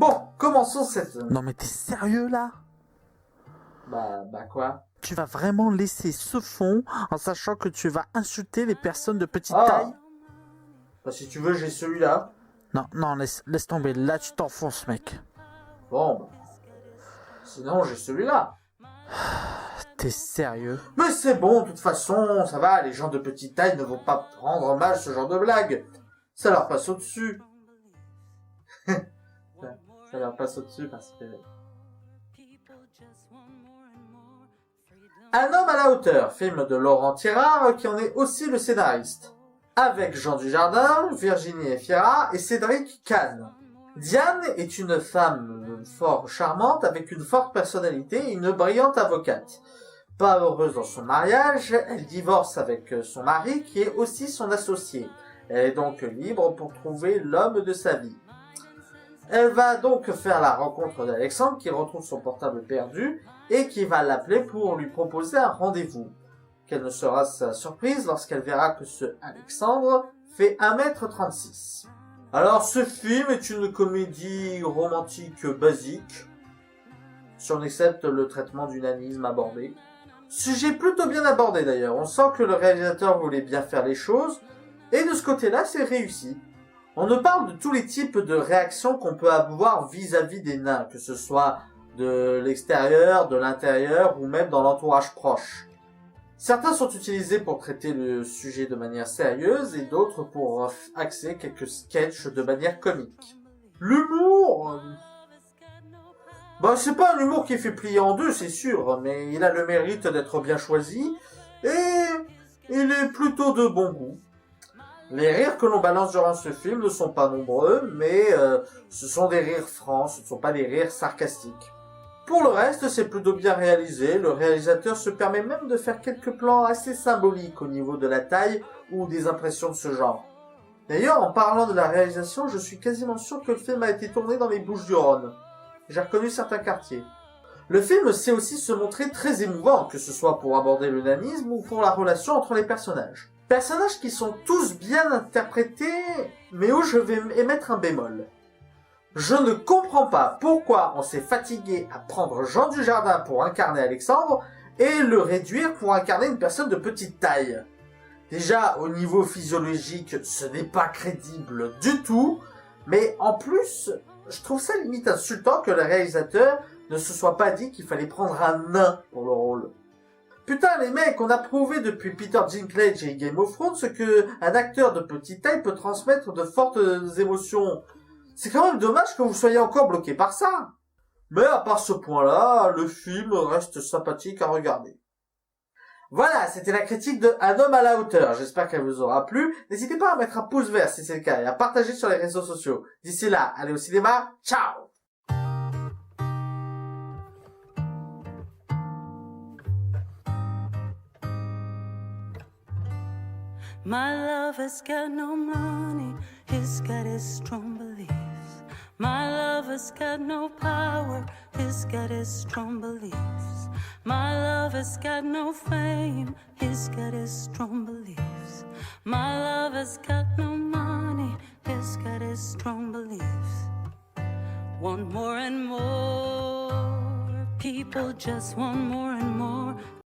Bon, commençons cette... Non mais t'es sérieux là? Bah quoi? Tu vas vraiment laisser ce fond en sachant que tu vas insulter les personnes de petite Ah. taille? Bah si tu veux, j'ai celui-là. Non, laisse tomber. Là, tu t'enfonces, mec. Bon, bah... Sinon, j'ai celui-là. T'es sérieux? Mais c'est bon, de toute façon, ça va, les gens de petite taille ne vont pas prendre mal ce genre de blague. Ça leur passe au-dessus. Ça leur passe au-dessus parce que... Un homme à la hauteur, film de Laurent Tirard, qui en est aussi le scénariste. Avec Jean Dujardin, Virginie Efira et Cédric Kahn. Diane est une femme fort charmante avec une forte personnalité et une brillante avocate. Pas heureuse dans son mariage, elle divorce avec son mari qui est aussi son associé. Elle est donc libre pour trouver l'homme de sa vie. Elle va donc faire la rencontre d'Alexandre qui retrouve son portable perdu et qui va l'appeler pour lui proposer un rendez-vous. Quelle ne sera sa surprise lorsqu'elle verra que ce Alexandre fait 1m36. Alors ce film est une comédie romantique basique, si on accepte le traitement du nanisme abordé. Sujet plutôt bien abordé d'ailleurs, on sent que le réalisateur voulait bien faire les choses, et de ce côté-là c'est réussi. On ne parle de tous les types de réactions qu'on peut avoir vis-à-vis des nains, que ce soit de l'extérieur, de l'intérieur ou même dans l'entourage proche. Certains sont utilisés pour traiter le sujet de manière sérieuse et d'autres pour axer quelques sketchs de manière comique. L'humour... c'est pas un humour qui fait plier en deux, c'est sûr, mais il a le mérite d'être bien choisi et il est plutôt de bon goût. Les rires que l'on balance durant ce film ne sont pas nombreux, mais ce sont des rires francs, ce ne sont pas des rires sarcastiques. Pour le reste, c'est plutôt bien réalisé, le réalisateur se permet même de faire quelques plans assez symboliques au niveau de la taille ou des impressions de ce genre. D'ailleurs, en parlant de la réalisation, je suis quasiment sûr que le film a été tourné dans les Bouches-du-Rhône. J'ai reconnu certains quartiers. Le film sait aussi se montrer très émouvant, que ce soit pour aborder le nanisme ou pour la relation entre les personnages. Personnages qui sont tous bien interprétés, mais où je vais émettre un bémol. Je ne comprends pas pourquoi on s'est fatigué à prendre Jean Dujardin pour incarner Alexandre et le réduire pour incarner une personne de petite taille. Déjà, au niveau physiologique, ce n'est pas crédible du tout, mais en plus, je trouve ça limite insultant que le réalisateur ne se soit pas dit qu'il fallait prendre un nain pour le rôle. Putain les mecs, on a prouvé depuis Peter Dinklage et Game of Thrones que un acteur de petite taille peut transmettre de fortes émotions. C'est quand même dommage que vous soyez encore bloqué par ça. Mais à part ce point-là, le film reste sympathique à regarder. Voilà, c'était la critique de Un homme à la hauteur. J'espère qu'elle vous aura plu. N'hésitez pas à mettre un pouce vert si c'est le cas et à partager sur les réseaux sociaux. D'ici là, allez au cinéma. Ciao! My lover's got no money, he's got his strong beliefs. My lover's got no power, he's got his strong beliefs. My lover's got no fame, he's got his strong beliefs. My lover's got no money, he's got his strong beliefs. Want more and more, people just want more and more.